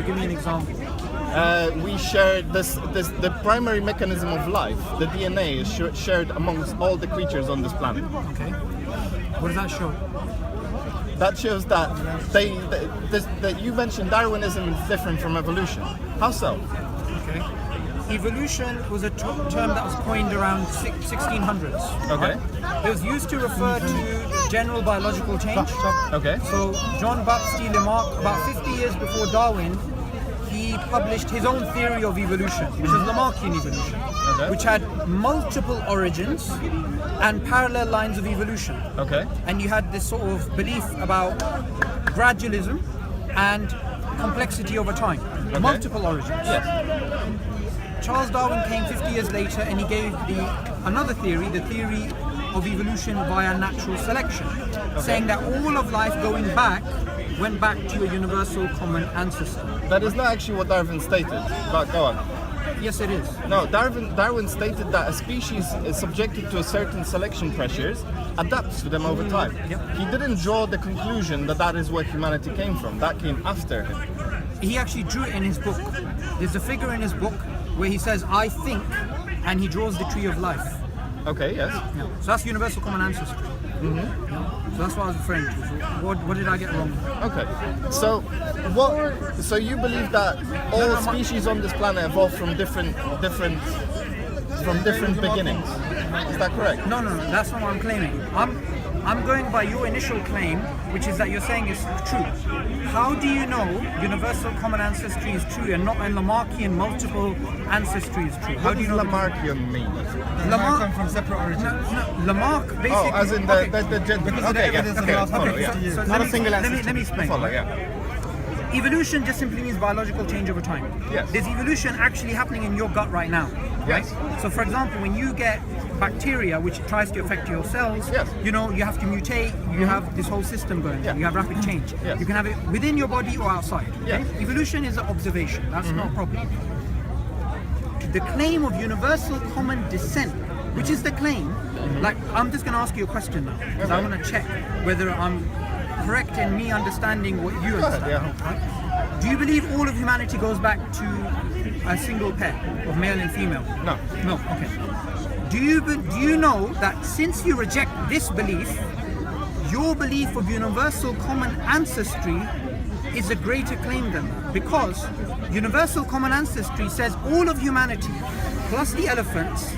give me an example. We share the primary mechanism of life. The DNA is shared amongst all the creatures on this planet. Okay. What does that show? That shows that that you mentioned Darwinism is different from evolution. How so? Okay. Evolution was a term that was coined around 1600s. Okay. Right? It was used to refer to general biological change. Okay. So John Baptiste Lamarck, about 50 years before Darwin, he published his own theory of evolution, which was Lamarckian evolution, which had multiple origins and parallel lines of evolution. Okay. And you had this sort of belief about gradualism and complexity over time. Okay. Multiple origins. Yes. Charles Darwin came 50 years later and he gave another theory, the theory of evolution via natural selection, saying that all of life went back to a universal common ancestor. That is not actually what Darwin stated. But go on. Yes, it is. No, Darwin stated that a species is subjected to a certain selection pressures, adapts to them over time. Yep. He didn't draw the conclusion that that is where humanity came from. That came after him. He actually drew it in his book. There's a figure in his book where he says, I think, and he draws the tree of life. Okay, yes. Yeah. So that's universal common ancestry. Mm-hmm. Yeah. So that's what I was referring to. So what did I get wrong? Okay. So you believe that all species on this planet evolved from different beginnings. Is that correct? No, that's not what I'm claiming. I'm going by your initial claim, which is that you're saying is true. How do you know universal common ancestry is true and not a Lamarckian multiple ancestry is true? How What do you does know? Lamarckian mean? Lamarck come from separate origins. No, Lamarck basically. Oh, as in okay. Because of the evidence of the last 50 years. So Not a single let ancestor. me explain. Follow, yeah. Evolution just simply means biological change over time. Yes. There's evolution actually happening in your gut right now. Right? Yes. So for example, when you get bacteria which tries to affect your cells, Yes. you have to mutate, you have this whole system going Yeah. on, you have rapid change. Yes. You can have it within your body or outside. Okay? Yes. Evolution is an observation, that's not a problem. The claim of universal common descent, which is the claim, like I'm just going to ask you a question now, because I Okay. want to check whether I'm correct in me understanding what you Go ahead, understand. yeah. Right? Do you believe all of humanity goes back to a single pair of male and female? No. No. Okay. Do you know that since you reject this belief, your belief of universal common ancestry is a greater claim than that? Because universal common ancestry says all of humanity, plus the elephants,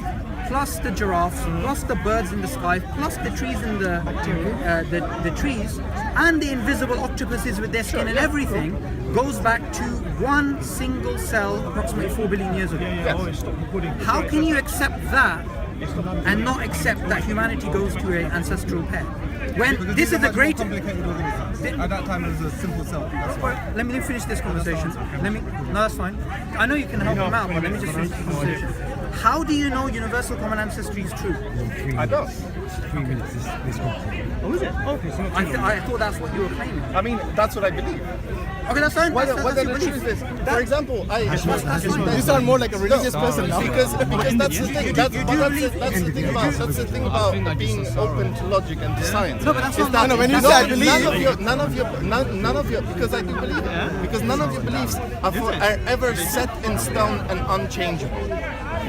plus the giraffes, plus the birds in the sky, plus the trees in the trees, and the invisible octopuses with their skin and everything, goes back to one single cell approximately 4 billion years ago. Yes. How can you accept that and not accept that humanity goes to an ancestral pair? When Because this is a a great... complicated organism. At that time, it was a simple cell. That's why. Let me finish this conversation. No, that's fine. I know you can help him out, but let me just finish the conversation. How do you know universal common ancestry is true? I don't. 3 minutes is complete. Oh, is it? Okay, so I thought that's what you were claiming. I mean, that's what I believe. Okay, that's fine. Whether That's your the belief. truth is, for example, You sound more like a religious person now. because that's the thing. That's the thing about being open to logic and to science. No, but that's Is not- that when you none say I of- believe- none of your because I do believe it. Because none of your beliefs are ever set in stone and unchangeable.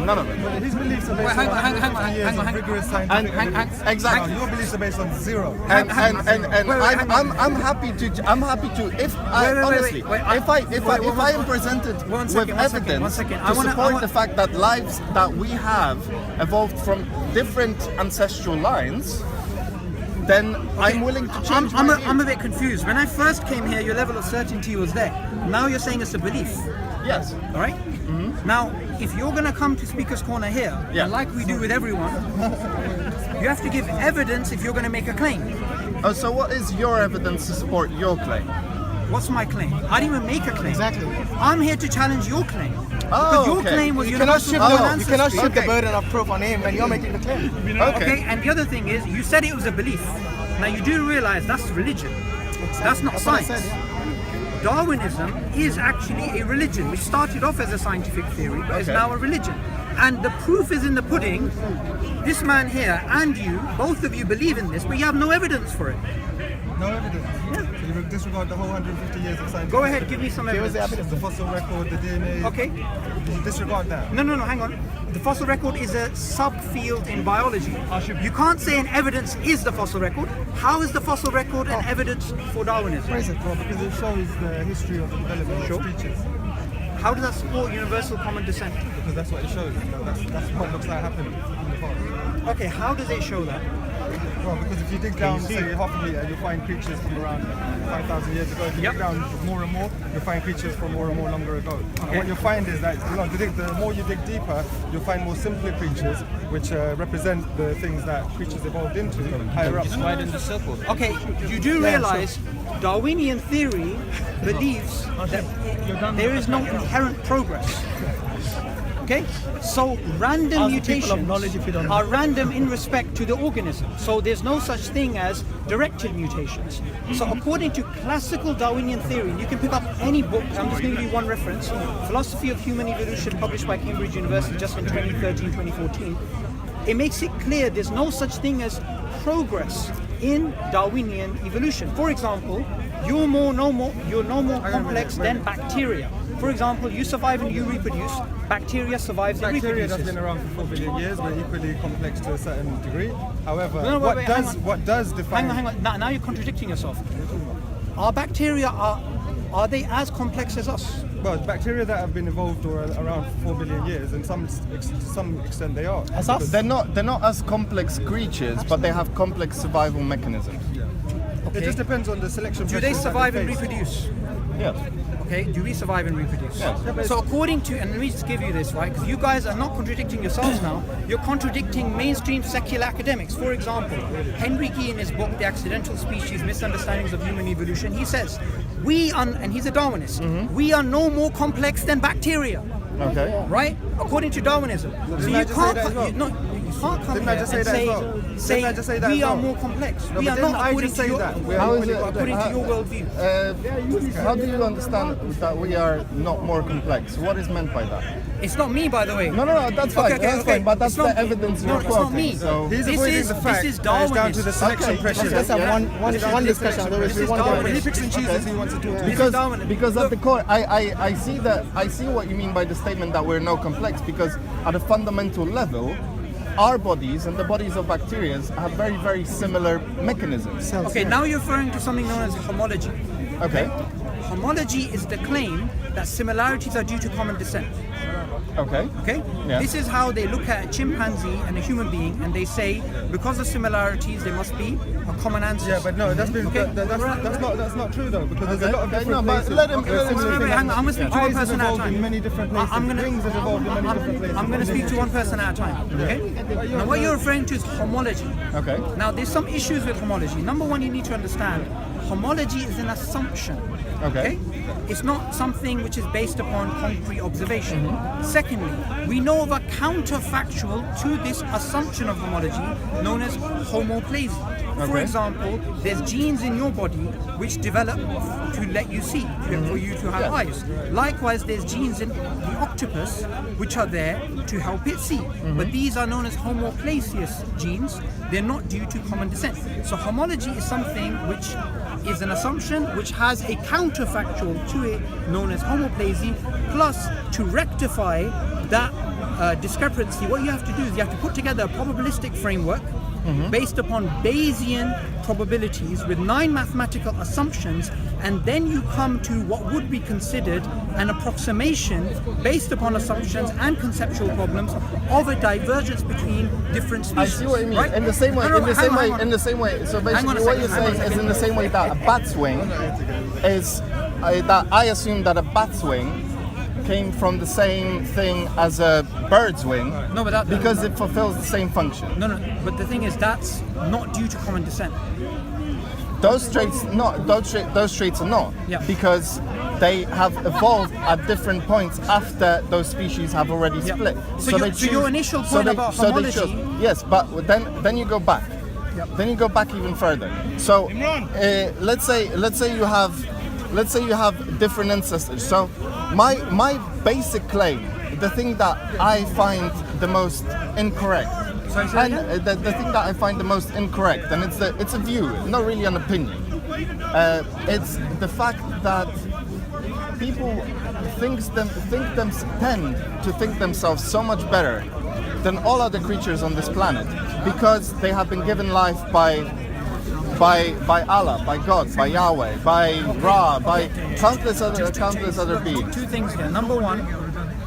None of it. His beliefs are based Hang on, on hang on, 150 hang years on, of hang on. rigorous And scientific exactly. Your beliefs are based on zero. And Wait, I'm happy to if I honestly if I am presented with evidence to support the fact that lives that we have evolved from different ancestral lines, then I'm willing to change my view. I'm a bit confused. When I first came here, your level of certainty was there. Now you're saying it's a belief. Yes. All right? Now, if you're going to come to Speaker's Corner here, Yeah. and like we do with everyone, you have to give evidence if you're going to make a claim. Oh, so what is your evidence to support your claim? What's my claim? I didn't even make a claim. Exactly. I'm here to challenge your claim. Oh, Because your okay. claim was You cannot universal shift common the, you cannot ancestry. shift the Okay. burden of proof on him when you're making the claim. Okay. And the other thing is, you said it was a belief. Now you do realize that's religion. That's not That's what I science. said, Darwinism is actually a religion, which started off as a scientific theory, but is Okay. now a religion. And the proof is in the pudding. This man here and you, both of you believe in this, but you have no evidence for it. No evidence. So you disregard the whole 150 years of science. Go ahead, give me some evidence. The fossil record, the DNA. Okay. You disregard that. No, hang on. The fossil record is a subfield in biology. You can't say an evidence is the fossil record. How is the fossil record an evidence for Darwinism? Well, because it shows the history of the development of species. How does that support universal common descent? Because that's what it shows. That's what looks like happened in the past. Okay, how does it show that? Well, because if you dig down, say, half a meter, you'll find creatures from around 5,000 years ago. If you dig down more and more, you'll find creatures from more and more longer ago. Okay. And what you'll find is that the more you dig deeper, you'll find more simpler creatures, which represent the things that creatures evolved into higher up. Right in the circle. Okay, you do realize Darwinian theory believes that there is no inherent progress. Okay, so random mutations are random in respect to the organism. So there's no such thing as directed mutations. So according to classical Darwinian theory, you can pick up any book. I'm just going to give you one reference: Philosophy of Human Evolution, published by Cambridge University just in 2013-2014. It makes it clear there's no such thing as progress in Darwinian evolution. For example, you're no more complex than bacteria. For example, you survive and you reproduce. Bacteria survives and Bacteria reproduces. that's been around for 4 billion years, but equally complex to a certain degree. However, wait, what does define? Hang on. Now you're contradicting yourself. Are bacteria are they as complex as us? Well, bacteria that have been evolved around 4 billion years, and to some extent they are. As us? They're not as complex creatures, but they have complex survival mechanisms. Yeah. Okay. It just depends on the selection. Do they survive and reproduce? Yeah. Okay, do we survive and reproduce? Yeah. So according to, and let me just give you this, right, because you guys are not contradicting yourselves now, you're contradicting mainstream secular academics. For example, Henry Key in his book, The Accidental Species, Misunderstandings of Human Evolution, he says, and he's a Darwinist, we are no more complex than bacteria. Okay. Right? According to Darwinism. So you can't come here and say we are more complex. We are not according to your worldview. How do you understand that we are not more complex? What is meant by that? It's not me, by the way. No, that's fine. That's fine. But that's the evidence you're quoting. It's not me. So he's avoiding the fact this is that it's down to the Darwinist. selection pressure. Let's have one discussion. This is Darwinist. He picks and chooses who he wants to talk to. Because at the core, I see what you mean by the statement that we're no complex. Because at a fundamental level, our bodies and the bodies of bacteria have very, very similar mechanisms. Okay, now you're referring to something known as homology. Okay. Homology is the claim that similarities are due to common descent. Okay. Okay? Yeah. This is how they look at a chimpanzee and a human being, and they say because of similarities there must be a common ancestor. Yeah, but no, that's not true though, because there's a lot of different No, but places. let him Hang on, I'm going to speak to one Eyes have person at a evolved in time. many different places. Wings have evolved in many different places. I'm going to speak to one person at a time. Okay? Now what you're referring to is homology. Okay. Now there's some issues with homology. Number one, you need to understand homology is an assumption. Okay. It's not something which is based upon concrete observation. Secondly, we know of a counterfactual to this assumption of homology known as homoplasy. For Okay. example, there's genes in your body which develop to let you see, for you to have eyes. Likewise, there's genes in the octopus which are there to help it see. But these are known as homoplacious genes. They're not due to common descent. So homology is something which is an assumption which has a counterfactual to it known as homoplasy. Plus, to rectify that discrepancy, what you have to do is you have to put together a probabilistic framework based upon Bayesian probabilities with 9 mathematical assumptions, and then you come to what would be considered an approximation based upon assumptions and conceptual problems of a divergence between different species. I see what you mean. Right? In the same way. So basically, what you're saying is in the same way that a bat's wing is that I assume that a bat's wing came from the same thing as a bird's wing. No, but because it fulfills the same function. No, but the thing is that's not due to common descent. Those traits are not. Yeah. Because they have evolved at different points after those species have already split. So your initial point about homology. Yes, but then you go back. Yep. Then you go back even further. So let's say you have different ancestors. So my basic claim, the thing that I find the most incorrect, the thing that I find the most incorrect, and it's a view, not really an opinion. It's the fact that people tend to think themselves so much better than all other creatures on this planet because they have been given life by Allah, by God, by Yahweh, by Ra, by countless other beings. Two things here. Number one,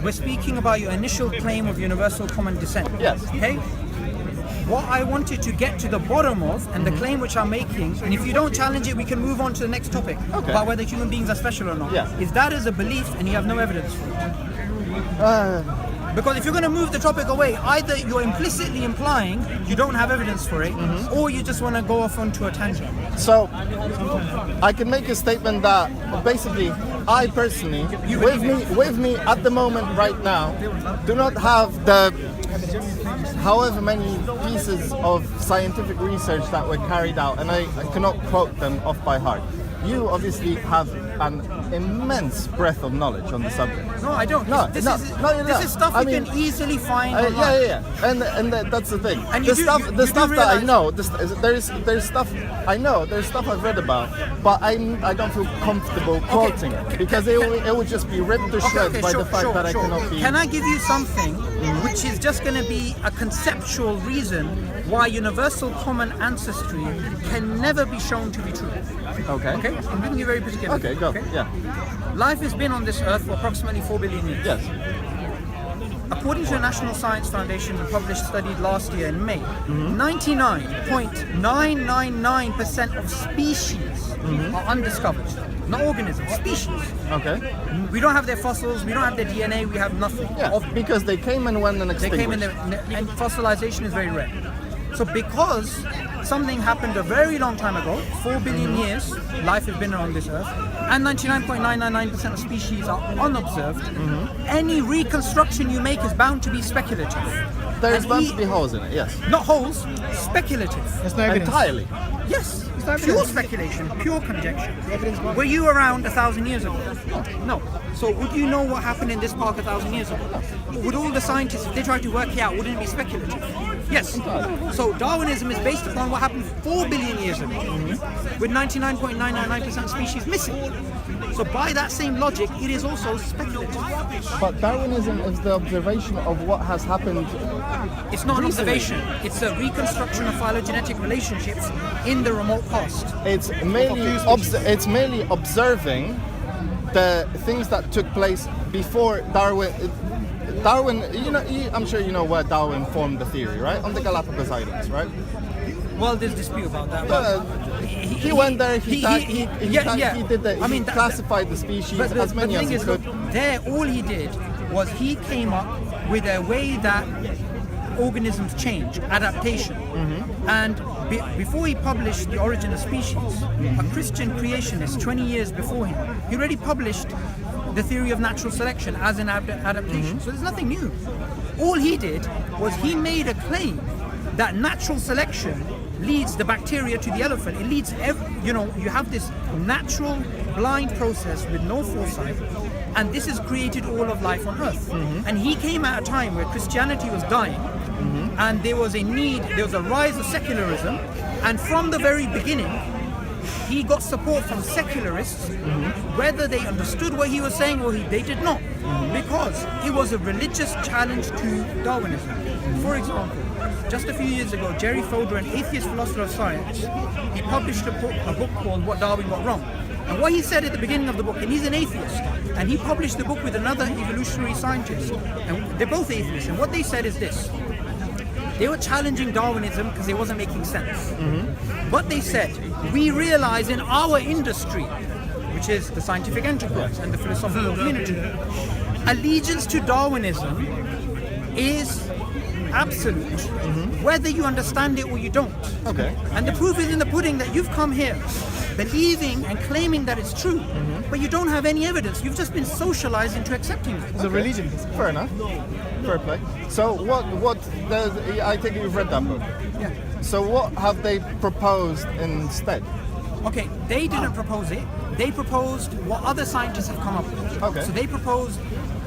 we're speaking about your initial claim of universal common descent. Yes. Okay? What I wanted to get to the bottom of, and the claim which I'm making, and if you don't challenge it, we can move on to the next topic about whether human beings are special or not. Yeah. Is that as a belief and you have no evidence for it? Because if you're going to move the topic away, either you're implicitly implying you don't have evidence for it, or you just want to go off onto a tangent. So, I can make a statement that basically, I personally, with me at the moment right now, do not have the however many pieces of scientific research that were carried out, and I cannot quote them off by heart. You obviously have an immense breadth of knowledge on the subject. No, I don't. This is stuff you can easily find online. Yeah. And that's the thing. And the stuff that I know, there's stuff I know, there's stuff I've read about, but I don't feel comfortable quoting it because it would just be ripped to shreds by the fact that I cannot be. Can I give you something which is just going to be a conceptual reason why universal common ancestry can never be shown to be true? Okay. I'm giving you very particular. Okay, go. Yeah. Life has been on this earth for approximately 4 billion years. Yes. According to a National Science Foundation published study last year in May, 99.999% of species are undiscovered. Not organisms, species. Okay. We don't have their fossils, we don't have their DNA, we have nothing. Yeah, because they came and went and extinguished. They came and fossilization is very rare. So because something happened a very long time ago, 4 billion years, life has been on this earth, and 99.999% of species are unobserved, any reconstruction you make is bound to be speculative. There's bound to be holes in it, yes. Not holes, speculative. There's no evidence. Entirely. Yes, pure speculation, pure conjecture. Were you around 1,000 years ago? No. So would you know what happened in this park 1,000 years ago? Would all the scientists, if they tried to work it out, wouldn't it be speculative? Yes. So Darwinism is based upon what happened 4 billion years ago, with 99.999% of species missing. So by that same logic, it is also speculative. But Darwinism is the observation of what has happened. It's not an recently. observation. It's a reconstruction of phylogenetic relationships in the remote past. It's merely observing the things that took place before Darwin. I'm sure you know where Darwin formed the theory, right? On the Galapagos Islands, right? Well, there's dispute about that. But he went there. He classified the species as many as he could. There, all he did was he came up with a way that organisms change, adaptation. And before he published The Origin of Species, a Christian creationist 20 years before him, he already published the theory of natural selection as an adaptation. So there's nothing new. All he did was he made a claim that natural selection leads the bacteria to the elephant. It leads, you have this natural blind process with no foresight, and this has created all of life on Earth. And he came at a time where Christianity was dying, and there was a rise of secularism, and from the very beginning, he got support from secularists, whether they understood what he was saying or they did not, because it was a religious challenge to Darwinism. For example, just a few years ago, Jerry Fodor, an atheist philosopher of science, he published a book called What Darwin Got Wrong. And what he said at the beginning of the book, and he's an atheist, and he published the book with another evolutionary scientist, and they're both atheists, and what they said is this. They were challenging Darwinism because it wasn't making sense. But they said, we realize in our industry, which is the scientific enterprise and the philosophical community, allegiance to Darwinism is absolute, whether you understand it or you don't. Okay. And the proof is in the pudding that you've come here believing and claiming that it's true, but you don't have any evidence. You've just been socialized into accepting it. It's a religion. Fair enough. Fair play. So I think you've read that book. Yeah. So what have they proposed instead? Okay, they didn't propose it. They proposed what other scientists have come up with. Okay. So they proposed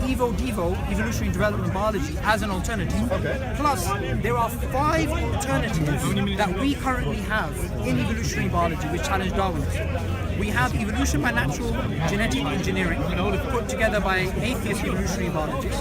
Evo-Devo, evolutionary development biology, as an alternative. Okay. Plus, there are 5 alternatives that we currently have in evolutionary biology which challenge Darwinism. We have evolution by natural genetic engineering, put together by atheist evolutionary biologists.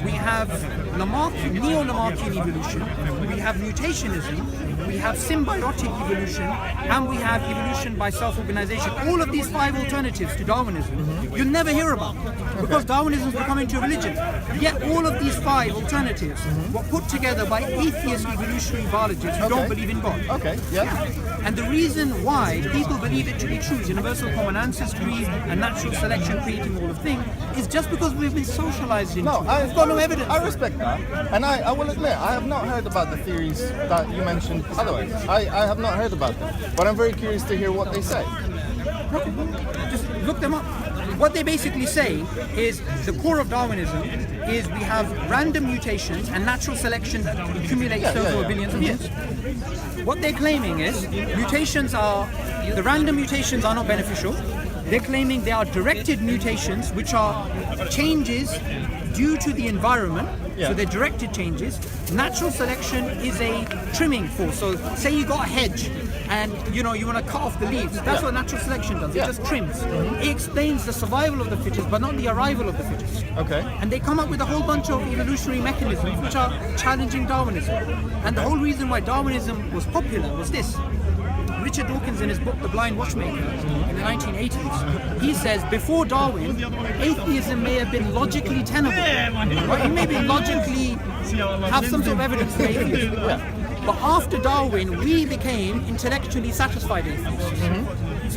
We have neo-Lamarckian evolution. We have mutationism. We have symbiotic evolution, and we have evolution by self-organization. All of these 5 alternatives to Darwinism, you'll never hear about, because Darwinism is becoming into a religion. Yet all of these 5 alternatives were put together by atheist evolutionary biologists who don't believe in God. Okay, yeah. And the reason why people believe it to be true, universal common ancestry and natural selection creating all of things, is just because we've been socialized into it. We've got no evidence. I respect that. And I will admit, I have not heard about the theories that you mentioned otherwise. I have not heard about them. But I'm very curious to hear what they say. Just look them up. What they basically say is the core of Darwinism is we have random mutations and natural selection that accumulates over billions of years. What they're claiming is the random mutations are not beneficial. They're claiming they are directed mutations, which are changes due to the environment. So they're directed changes. Natural selection is a trimming force. So say you got a hedge and you want to cut off the leaves. That's what natural selection does. It just trims. It explains the survival of the fittest, but not the arrival of the fittest. Okay. And they come up with a whole bunch of evolutionary mechanisms which are challenging Darwinism. And the whole reason why Darwinism was popular was this. Richard Dawkins, in his book The Blind Watchmaker in the 1980s, he says before Darwin, atheism may have been logically tenable. Right? It may be logically have some sort of evidence for atheism. But after Darwin, we became intellectually satisfied atheists.